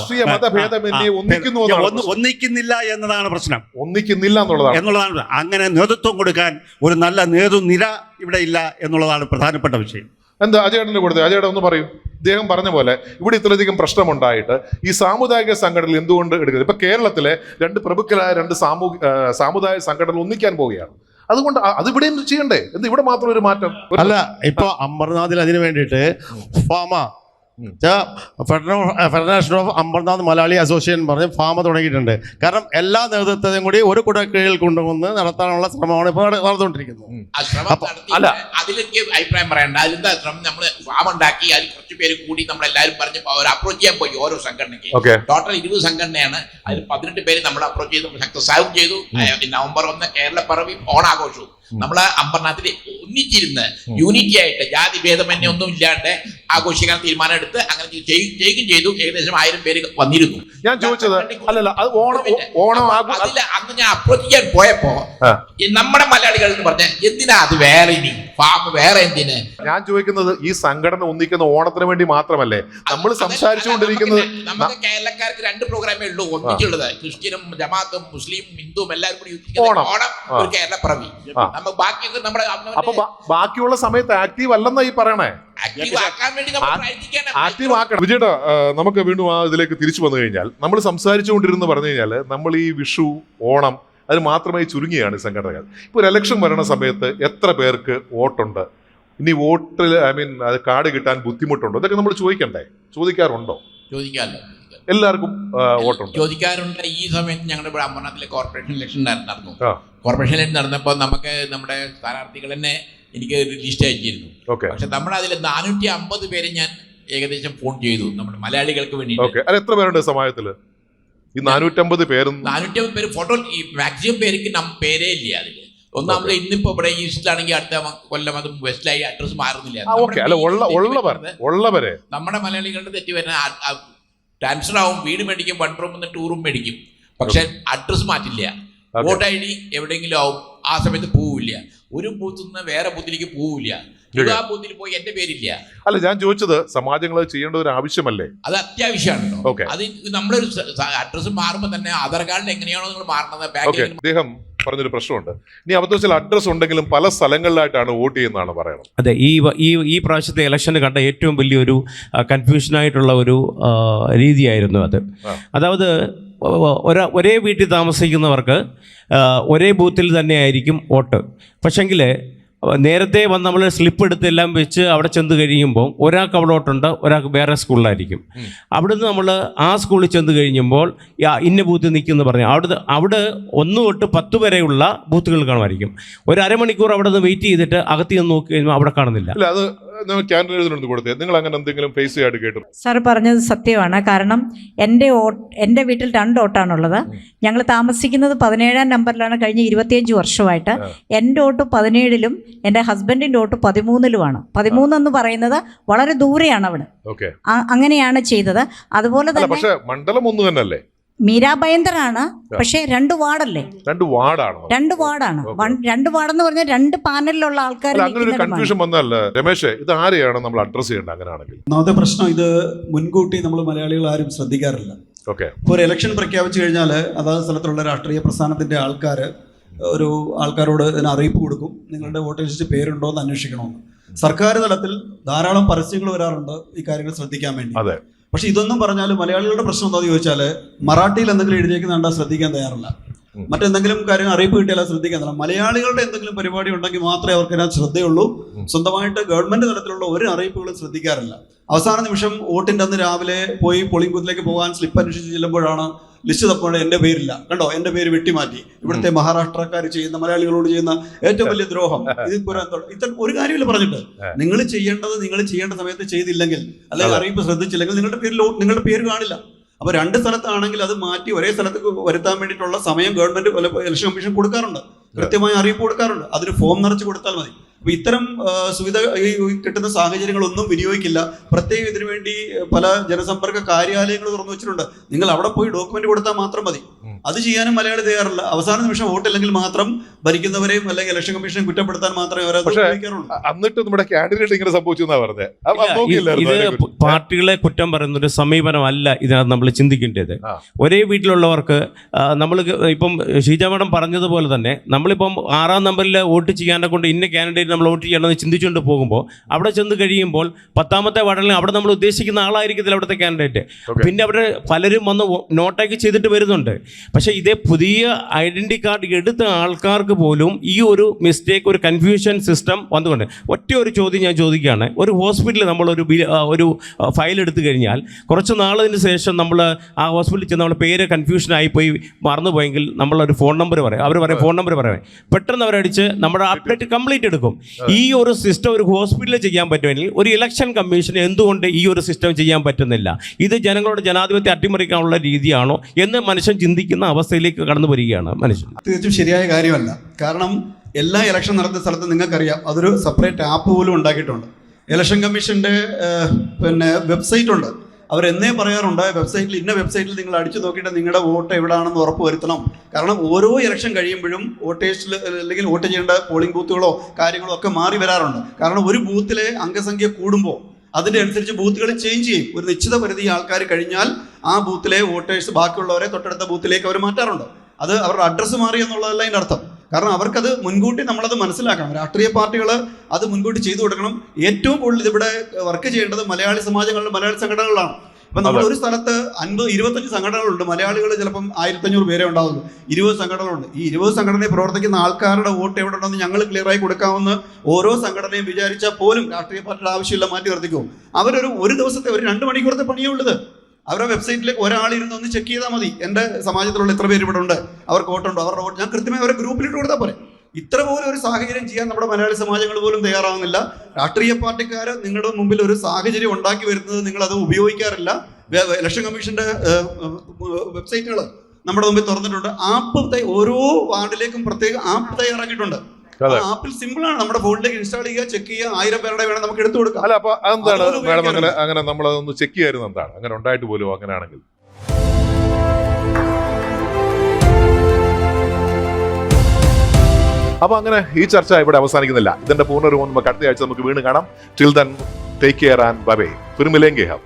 ഒന്നിക്കുന്നില്ല എന്നതാണ് പ്രശ്നം. ഒന്നിക്കുന്നില്ല എന്നുള്ളതാണ്. അങ്ങനെ നേതൃത്വം കൊടുക്കാൻ ഒരു നല്ല നേതൃനിര ഇവിടെ ഇല്ല എന്നുള്ളതാണ് പ്രധാനപ്പെട്ട വിഷയം. എന്താ അജയേട്ടന് കൊടുത്തത്? അജയേട്ടൻ ഒന്ന് പറയൂ. ഇദ്ദേഹം പറഞ്ഞ പോലെ ഇവിടെ ഇത്രയധികം പ്രശ്നമുണ്ടായിട്ട് ഈ സാമുദായിക സംഘടനകൾ എന്തുകൊണ്ട് എടുക്കുന്നത്? ഇപ്പൊ കേരളത്തിലെ 2 പ്രമുഖരായ 2 സാമുദായിക സംഘടനകൾ ഒന്നിക്കാൻ പോവുകയാണ്. അതുകൊണ്ട് അതിവിടെ ചെയ്യണ്ടേ? എന്ത് ഇവിടെ മാത്രം ഒരു മാറ്റം? അല്ല, ഇപ്പൊ അമർനാഥിൽ അതിന് വേണ്ടിയിട്ട് federation of Amarnath Malayali association പറഞ്ഞ് ഫാമ തുടങ്ങിയിട്ടുണ്ട്. കാരണം എല്ലാ നേതൃത്വത്തെയും കൂടി ഒരു കുടക്കീഴിൽ കൊണ്ടുവന്ന് നടത്താനുള്ള ശ്രമമാണ് ഇപ്പോൾ നടന്നുകൊണ്ടിരിക്കുന്നത്. അല്ല, അതിലെനിക്ക് അഭിപ്രായം പറയണ്ട. അതിലെന്താ ശ്രമം? നമ്മൾ ഫാം ഉണ്ടാക്കി അതിൽ കുറച്ച് പേര് കൂടി നമ്മളെല്ലാവരും പറഞ്ഞ് അവർ അപ്രോച്ച് ചെയ്യാൻ പോയി. ഓരോ സംഘടനയ്ക്ക് ടോട്ടൽ 20 സംഘടനയാണ്. അതിൽ 18 പേര് നമ്മൾ അപ്രോച്ച് ചെയ്ത് സക്സസ് ആവും ചെയ്തു. നവംബർ 1 കേരള പിറവിയും ഓണാഘോഷവും നമ്മള് അമ്പർനാഥിൽ ഒന്നിച്ചിരുന്ന് യൂണിറ്റി ആയിട്ട് ജാതി ഭേദമന്യേ ഒന്നും ഇല്ലാണ്ട് ആഘോഷിക്കാൻ തീരുമാനം എടുത്ത് അങ്ങനെ ചെയ്യുകയും ചെയ്തു. ഏകദേശം 1000 പേര് വന്നിരുന്നു. ഞാൻ ചോദിച്ചത് അതിൽ അന്ന് ഞാൻ അപ്രോച്ച് ചെയ്യാൻ പോയപ്പോ നമ്മുടെ മലയാളികൾ എന്ന് പറഞ്ഞ എന്തിനാ അത് വേറെ, ഇനി ഫാം വേറെ എന്തിന്? ഞാൻ ചോദിക്കുന്നത് ഈ സംഘടന ഒന്നിക്കുന്ന ഓണത്തിന് വേണ്ടി മാത്രമല്ലേ നമ്മൾ സംസാരിച്ചുകൊണ്ടിരിക്കുന്നത്? നമുക്ക് കേരളക്കാർക്ക് 2 പ്രോഗ്രാമേ ഉള്ളൂ ഒന്നിച്ചുള്ളത്. ക്രിസ്ത്യനും ജമാഅത്തും മുസ്ലിം ഹിന്ദുവും എല്ലാവരും കൂടി ഓണം, ഒരു കേരള പിറവി. അപ്പൊ ബാക്കിയുള്ള സമയത്ത് ആക്റ്റീവ് അല്ലെന്നാ ഈ പറയണേ? ആക്റ്റീവ് ആക്കണം. വിജയേട്ടാ, നമുക്ക് വീണ്ടും ആ ഇതിലേക്ക് തിരിച്ചു വന്നു കഴിഞ്ഞാൽ നമ്മൾ സംസാരിച്ചുകൊണ്ടിരുന്ന് പറഞ്ഞു കഴിഞ്ഞാൽ നമ്മൾ ഈ വിഷു, ഓണം അത് മാത്രമായി ചുരുങ്ങിയാണ് സംഘടനകൾ. ഇപ്പോൾ ഒരു ഇലക്ഷൻ വരണ സമയത്ത് എത്ര പേർക്ക് വോട്ടുണ്ട്, ഇനി വോട്ടിൽ അത് കാർഡ് കിട്ടാൻ ബുദ്ധിമുട്ടുണ്ടോ, ഇതൊക്കെ നമ്മൾ ചോദിക്കണ്ടേ? ചോദിക്കാറുണ്ടോ? ചോദിക്കാമല്ലോ, എല്ലാവർക്കും വോട്ടുണ്ട്, ചോദിക്കാറുണ്ട്. ഈ സമയത്ത് ഞങ്ങളുടെ ഇവിടെ അമർനാഥിലെ കോർപ്പറേഷൻ ഇലക്ഷൻ നടന്നു. കോർപ്പറേഷൻ ഇലക്ഷൻ നടന്നപ്പോൾ നമുക്ക് നമ്മുടെ സ്ഥാനാർത്ഥികൾ തന്നെ എനിക്ക് ലിസ്റ്റ് അയച്ചിരുന്നു. പക്ഷെ നമ്മുടെ അതിൽ 450 പേരെ ഞാൻ ഏകദേശം ഫോൺ ചെയ്തു നമ്മുടെ മലയാളികൾക്ക് വേണ്ടി. എത്ര പേരുണ്ട് സമാജത്തില്? ഈ 450 പേരും 450 പേര് ഫോട്ടോ. ഈ മാക്സിമം പേർക്ക് പേരേ ഇല്ല അതില്. ഒന്നാമത് ഇന്നിപ്പോ ഇവിടെ ഈസ്റ്റിലാണെങ്കിൽ അടുത്ത കൊല്ലം അത് വെസ്റ്റിലായി അഡ്രസ് മാറുന്നില്ല. നമ്മുടെ മലയാളികളുടെ തെറ്റ് വരുന്ന ട്രാൻസ്ഫർ ആവും, വീട് മേടിക്കും, 1 റൂം 2 റൂം മേടിക്കും, പക്ഷെ അഡ്രസ് മാറ്റില്ല. വോട്ട് ID എവിടെയെങ്കിലും ആവും, ആ സമയത്ത് പോവില്ല. ഒരു ബൂത്തിൽ നിന്ന് വേറെ ബൂത്തിലേക്ക് പോവില്ല. ആ ബൂത്തിൽ പോയി എന്റെ പേരില്ല. അല്ല, ഞാൻ ചോദിച്ചത് സമാജങ്ങൾ ചെയ്യേണ്ട ഒരു ആവശ്യമല്ലേ? അത് അത്യാവശ്യമാണല്ലോ. അത് നമ്മളൊരു അഡ്രസ് മാറുമ്പോൾ തന്നെ ആധാർ കാർഡിൽ എങ്ങനെയാണോ നിങ്ങൾ മാറുന്നത്? അദ്ദേഹം പറഞ്ഞൊരു പ്രശ്നമുണ്ട്. ഇനി അബദ്ധത്തിൽ അഡ്രസ് ഉണ്ടെങ്കിലും പല സ്ഥലങ്ങളിലായിട്ടാണ് വോട്ട് ചെയ്യുന്നതാണ് പറയുന്നത്. അതെ, ഈ പ്രാവശ്യത്തെ ഇലക്ഷന് കണ്ട ഏറ്റവും വലിയൊരു കൺഫ്യൂഷനായിട്ടുള്ള ഒരു രീതിയായിരുന്നു അത്. അതായത് ഒരേ വീട്ടിൽ താമസിക്കുന്നവർക്ക് ഒരേ ബൂത്തിൽ തന്നെ ആയിരിക്കും വോട്ട്. പക്ഷെങ്കിൽ നേരത്തെ നമ്മൾ സ്ലിപ്പ് എടുത്തെല്ലാം വെച്ച് അവിടെ ചെന്ന് കഴിയുമ്പോൾ ഒരാൾക്ക് അവിടെ വോട്ടുണ്ട്, ഒരാൾക്ക് വേറെ സ്കൂളിലായിരിക്കും. അവിടുന്ന് നമ്മൾ ആ സ്കൂളിൽ ചെന്ന് കഴിയുമ്പോൾ ഇന്ന ബൂത്തിൽ നിൽക്കുമെന്ന് പറഞ്ഞു അവിടെ 1 തൊട്ട് 10 വരെയുള്ള ബൂത്തുകൾ കാണുമായിരിക്കും. ഒരു അരമണിക്കൂർ അവിടെ നിന്ന് വെയിറ്റ് ചെയ്തിട്ട് അകത്ത് നിന്ന് നോക്കി കഴിയുമ്പോൾ അവിടെ കാണുന്നില്ല. നിങ്ങൾ അങ്ങനെ എന്തെങ്കിലും ഫേസ് ചെയ്യായിട്ട് കേട്ടു? സാർ പറഞ്ഞത് സത്യമാണ്. കാരണം എൻ്റെ വീട്ടിൽ 2 വോട്ടാണുള്ളത്. ഞങ്ങൾ താമസിക്കുന്നത് 17-ാം നമ്പറിലാണ്. കഴിഞ്ഞ 25 വർഷമായിട്ട് എൻ്റെ വോട്ട് 17-ലും എൻ്റെ ഹസ്ബൻഡിൻ്റെ വോട്ട് 13-ലുമാണ്. 13 എന്ന് പറയുന്നത് വളരെ ദൂരെയാണ് അവിടെ. അങ്ങനെയാണ് ചെയ്തത്. അതുപോലെ തന്നെ മണ്ഡലം ഒന്ന് തന്നെയല്ലേ? മീരാ ഭയങ്കരാണ്, പക്ഷേ 2 വാർഡല്ലേ? 2 വാർഡാണോ? 2 വാർഡാണ്. 2 വാർഡെന്ന് പറഞ്ഞാൽ 2 പാനലിലുള്ള ആൾക്കാർ. അങ്ങനെ ഒരു കൺഫ്യൂഷൻ വന്നാൽ രമേശ്, ഇത് ആരെയാണ് നമ്മൾ അഡ്രസ് ചെയ്യേണ്ടത് അങ്ങനെയാണെങ്കിൽ? ഒന്നാമത്തെ പ്രശ്നം, ഇത് മുൻകൂട്ടി നമ്മൾ മലയാളികൾ ആരും ശ്രദ്ധിക്കാറില്ല. ഓക്കെ. ഇപ്പോൾ ഒരു ഇലക്ഷൻ പ്രഖ്യാപിച്ചു കഴിഞ്ഞാൽ അതാത് സ്ഥലത്തുള്ള രാഷ്ട്രീയ പ്രസ്ഥാനത്തിൻ്റെ ആൾക്കാരോട് ഇതിന് അറിയിപ്പ് കൊടുക്കും, നിങ്ങളുടെ വോട്ടർ ലിസ്റ്റ് പേരുണ്ടോ എന്ന് അന്വേഷിക്കണമെന്ന്. സർക്കാർ തലത്തിൽ ധാരാളം പരസ്യങ്ങൾ വരാറുണ്ട് ഈ കാര്യങ്ങൾ ശ്രദ്ധിക്കാൻ വേണ്ടി. അതെ. പക്ഷെ ഇതൊന്നും പറഞ്ഞാൽ മലയാളികളുടെ പ്രശ്നം എന്താണെന്ന് ചോദിച്ചാൽ, മറാഠിയിൽ എന്തെങ്കിലും എഴുതിയേക്കുന്നുണ്ടാ ശ്രദ്ധിക്കാൻ തയ്യാറില്ല, മറ്റെന്തെങ്കിലും കാര്യം അറിയിപ്പ് കിട്ടിയാൽ ശ്രദ്ധിക്കാൻ തയ്യാറില്ല. മലയാളികളുടെ എന്തെങ്കിലും പരിപാടി ഉണ്ടെങ്കിൽ മാത്രമേ അവർക്ക് അതിനകത്ത് ശ്രദ്ധയുള്ളൂ. സ്വന്തമായിട്ട് ഗവൺമെന്റ് തലത്തിലുള്ള ഒരു അറിയിപ്പുകളും ശ്രദ്ധിക്കാറില്ല. അവസാന നിമിഷം വോട്ടിൻ്റെ അന്ന് രാവിലെ പോയി പോളിംഗ് ബൂത്തിലേക്ക് പോകാൻ സ്ലിപ്പ് അന്വേഷിച്ച് ചെല്ലുമ്പോഴാണ് ലിസ്റ്റ് തപ്പോഴേ എൻ്റെ പേരില്ല, കണ്ടോ എൻ്റെ പേര് വെട്ടിമാറ്റി. ഇവിടുത്തെ മഹാരാഷ്ട്രക്കാർ ചെയ്യുന്ന, മലയാളികളോട് ചെയ്യുന്ന ഏറ്റവും വലിയ ദ്രോഹം. ഇത്തരം ഒരു കാര്യമില്ല പറഞ്ഞിട്ട്. നിങ്ങൾ ചെയ്യേണ്ട സമയത്ത് ചെയ്തില്ലെങ്കിൽ, അല്ലെങ്കിൽ അറിയിപ്പ് ശ്രദ്ധിച്ചില്ലെങ്കിൽ നിങ്ങളുടെ പേര് കാണില്ല. അപ്പോൾ 2 സ്ഥലത്താണെങ്കിൽ അത് മാറ്റി ഒരേ സ്ഥലത്ത് വരുത്താൻ വേണ്ടിയിട്ടുള്ള സമയം ഗവൺമെന്റ് ഇലക്ഷൻ കമ്മീഷൻ കൊടുക്കാറുണ്ട്, കൃത്യമായ അറിയിപ്പ് കൊടുക്കാറുണ്ട്. അതിന് ഫോം നിറച്ച് കൊടുത്താൽ മതി. അപ്പോൾ ഇത്തരം സുവിധ കിട്ടുന്ന സാഹചര്യങ്ങളൊന്നും വിനിയോഗിക്കില്ല. പ്രത്യേകം ഇതിനു വേണ്ടി പല ജനസമ്പർക്ക കാര്യാലയങ്ങൾ തുറന്നു വെച്ചിട്ടുണ്ട്. നിങ്ങൾ അവിടെ പോയി ഡോക്യുമെന്റ് കൊടുത്താൽ മാത്രം മതി. അത് ചെയ്യാനും മലയാളി തയ്യാറില്ല. അവസാന നിമിഷം വോട്ടില്ലെങ്കിൽ മാത്രം ഭരിക്കുന്നവരെയും അല്ലെങ്കിൽ ഇലക്ഷൻ കമ്മീഷനെ കുറ്റപ്പെടുത്താൻ മാത്രമേ അവരത് ഉപയോഗിക്കാറുള്ളൂ. എന്നിട്ട് നമ്മുടെ കാൻഡിഡേറ്റ് ഇങ്ങനെ സംഭവിച്ചു എന്നാ പറഞ്ഞത്. ഇത് പാർട്ടികളെ കുറ്റം പറയുന്ന ഒരു സമീപനമല്ല ഇതിനകത്ത് നമ്മൾ ചിന്തിക്കേണ്ടത്. ഒരേ വീട്ടിലുള്ളവർക്ക് നമ്മൾ ഇപ്പം ഷീജ മാഡം പറഞ്ഞതുപോലെ തന്നെ നമ്മളിപ്പം 6ാം നമ്പറിൽ വോട്ട് ചെയ്യാനെ കൊണ്ട് ഇന്ന കാൻഡിഡേറ്റ് നമ്മൾ വോട്ട് ചെയ്യണമെന്ന് ചിന്തിച്ചുകൊണ്ട് പോകുമ്പോൾ അവിടെ ചെന്ന് കഴിയുമ്പോൾ 10ാമത്തെ വാർഡിൽ അവിടെ നമ്മൾ ഉദ്ദേശിക്കുന്ന ആളായിരിക്കത്തില്ല അവിടുത്തെ കാൻഡിഡേറ്റ്. പിന്നെ അവിടെ പലരും വന്ന് നോട്ടാക്കി ചെയ്തിട്ട് വരുന്നുണ്ട്. പക്ഷേ ഇതേ പുതിയ ഐഡൻറ്റി കാർഡ് എടുത്ത ആൾക്കാർക്ക് പോലും ഈ ഒരു മിസ്റ്റേക്ക്, ഒരു കൺഫ്യൂഷൻ സിസ്റ്റം വന്നുകൊണ്ട് ഒറ്റ ഒരു ചോദ്യം ഞാൻ ചോദിക്കുകയാണ്. ഒരു ഹോസ്പിറ്റലിൽ ഒരു ഫയൽ എടുത്തു കഴിഞ്ഞാൽ കുറച്ച് നാളിന് ശേഷം നമ്മൾ ആ ഹോസ്പിറ്റലിൽ ചെന്ന് നമ്മുടെ പേര് കൺഫ്യൂഷനായി പോയി മറന്നുപോയെങ്കിൽ നമ്മളൊരു ഫോൺ നമ്പർ പറയും, അവർ പറയും ഫോൺ നമ്പർ പറയാം, പെട്ടെന്ന് അവരടിച്ച് നമ്മുടെ അപ്ഡേറ്റ് കംപ്ലീറ്റ് എടുക്കും. ഈ ഒരു സിസ്റ്റം ഒരു ഹോസ്പിറ്റലിൽ ചെയ്യാൻ പറ്റുമെങ്കിൽ ഒരു ഇലക്ഷൻ കമ്മീഷന് എന്തുകൊണ്ട് ഈ ഒരു സിസ്റ്റം ചെയ്യാൻ പറ്റുന്നില്ല? ഇത് ജനങ്ങളുടെ ജനാധിപത്യം അട്ടിമറിക്കാനുള്ള രീതിയാണോ എന്ന് മനുഷ്യൻ ചിന്തിക്കുന്ന അവസ്ഥയിലേക്ക് കടന്നു വരികയാണ് മനുഷ്യൻ. തീർച്ചയായും ശരിയായ കാര്യമല്ല. കാരണം എല്ലാ ഇലക്ഷൻ നടത്തുന്ന സ്ഥലത്ത് നിങ്ങൾക്കറിയാം, അതൊരു സെപ്പറേറ്റ് ആപ്പ് പോലും ഉണ്ടാക്കിയിട്ടുണ്ട്. ഇലക്ഷൻ കമ്മീഷൻ്റെ വെബ്സൈറ്റ് ഉണ്ട്. അവരെന്നേ പറയാറുണ്ട്, ഇന്ന വെബ്സൈറ്റിൽ നിങ്ങൾ അടിച്ചു നോക്കിയിട്ട് നിങ്ങളുടെ വോട്ട് എവിടെയാണെന്ന് ഉറപ്പ് വരുത്തണം. കാരണം ഓരോ ഇലക്ഷൻ കഴിയുമ്പോഴും വോട്ടേഴ്സിൽ അല്ലെങ്കിൽ വോട്ട് ചെയ്യേണ്ട പോളിംഗ് ബൂത്തുകളോ കാര്യങ്ങളോ ഒക്കെ മാറി വരാറുണ്ട്. കാരണം ഒരു ബൂത്തിലെ അംഗസംഖ്യ കൂടുമ്പോൾ അതിൻ്റെ അനുസരിച്ച് ബൂത്തുകൾ ചേഞ്ച് ചെയ്യും. ഒരു നിശ്ചിത പരിധി ആൾക്കാർ കഴിഞ്ഞാൽ ആ ബൂത്തിലെ വോട്ടേഴ്സ് ബാക്കിയുള്ളവരെ തൊട്ടടുത്ത ബൂത്തിലേക്ക് അവർ മാറ്റാറുണ്ട്. അത് അവരുടെ അഡ്രസ്സ് മാറി എന്നുള്ളതല്ല അതിൻ്റെ അർത്ഥം. കാരണം അവർക്കത് മുൻകൂട്ടി നമ്മളത് മനസ്സിലാക്കണം. രാഷ്ട്രീയ പാർട്ടികൾ അത് മുൻകൂട്ടി ചെയ്തു കൊടുക്കണം. ഏറ്റവും കൂടുതൽ ഇതിവിടെ വർക്ക് ചെയ്യേണ്ടത് മലയാളി സമാജങ്ങളിലും മലയാളി സംഘടനകളാണ്. ഇപ്പം നമ്മൾ ഒരു സ്ഥലത്ത് 50-25 സംഘടനകളുണ്ട്. മലയാളികൾ ചിലപ്പം 1500 പേരെ ഉണ്ടാവുന്നു. 20 സംഘടനകളുണ്ട്. ഈ 20 സംഘടനയിൽ പ്രവർത്തിക്കുന്ന ആൾക്കാരുടെ വോട്ട് എവിടെ ഉണ്ടെന്ന് ഞങ്ങൾ ക്ലിയറായി കൊടുക്കാമെന്ന് ഓരോ സംഘടനയും വിചാരിച്ചാൽ പോലും രാഷ്ട്രീയ പാർട്ടിയുടെ ആവശ്യമില്ല, മാറ്റി നിർത്തിക്കും. ഒരു ദിവസത്തെ ഒരു 2 മണിക്കൂറത്തെ പണിയേ ഉള്ളത്. അവരുടെ വെബ്സൈറ്റിലേക്ക് ഒരാളിരുന്ന് ഒന്ന് ചെക്ക് ചെയ്താൽ മതി, എൻ്റെ സമാജത്തിലുള്ള എത്ര പേര് ഇവിടെ ഉണ്ട്, അവർക്ക് വോട്ടുണ്ടോ, അവരുടെ വോട്ട് ഞാൻ കൃത്യമായി അവരെ ഗ്രൂപ്പിലിട്ട് കൊടുത്താൽ പോലെ. ഇത്ര പോലും ഒരു സാഹചര്യം ചെയ്യാൻ നമ്മുടെ മലയാളി സമാജങ്ങൾ പോലും തയ്യാറാവുന്നില്ല. രാഷ്ട്രീയ പാർട്ടിക്കാർ നിങ്ങളുടെ മുമ്പിൽ ഒരു സാഹചര്യം ഉണ്ടാക്കി വരുന്നത് നിങ്ങളത് ഉപയോഗിക്കാറില്ല. ഇലക്ഷൻ കമ്മീഷൻ്റെ വെബ്സൈറ്റുകൾ നമ്മുടെ മുമ്പിൽ തുറന്നിട്ടുണ്ട്. ആപ്പ് ഓരോ വാർഡിലേക്കും പ്രത്യേക ആപ്പ് തയ്യാറാക്കിയിട്ടുണ്ട്. ആപ്പിൽ സിമ്പിളാണ്, നമ്മുടെ ഫോണിലേക്ക് ഇൻസ്റ്റാൾ ചെയ്യുക, ചെക്ക് ചെയ്യുക, 1000 പേരുടെ വേണം നമുക്ക് എടുത്തു കൊടുക്കാം. അല്ല, അപ്പൊ എന്താണ് മാഡം അങ്ങനെ നമ്മളതൊന്ന് ചെക്ക് ചെയ്യായിരുന്നു? എന്താണ് അങ്ങനെ ഉണ്ടായിട്ട് പോലും അങ്ങനെയാണെങ്കിൽ? അപ്പൊ അങ്ങനെ ഈ ചർച്ച ഇവിടെ അവസാനിക്കുന്നില്ല. ഇതിന്റെ പൂർണ്ണരൂപം നമുക്ക് അടുത്ത ആഴ്ച നമുക്ക് വീണ്ടും കാണാം. Till then take care and bye bye. फिर मिलेंगे हम.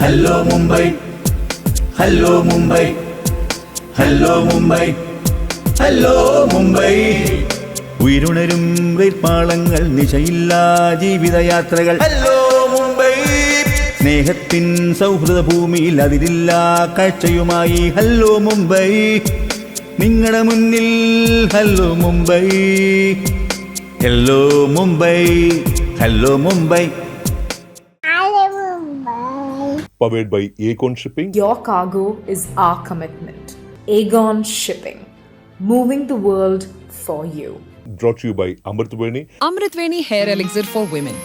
Hello Mumbai, hello Mumbai, hello Mumbai, hello Mumbai. ഉയരുണരും വെയിൽപ്പാളങ്ങൾ, നിശയില്ലാ ജീവിതയാത്രകൾ. ഹലോ മുംബൈ, സ്നേഹത്തിൻ സൗഹൃദ ഭൂമിയിൽ അതിരില്ലാ കാഴ്ചയുമായി. ഹലോ മുംബൈ, നിങ്ങളുടെ മുന്നിൽ hello Mumbai. Hello Mumbai, hello Mumbai. Powered by Aegon Shipping. Your cargo is our commitment. Aegon Shipping, moving the world for you. Brought to you by Amritveni. Amritveni Hair Elixir for Women.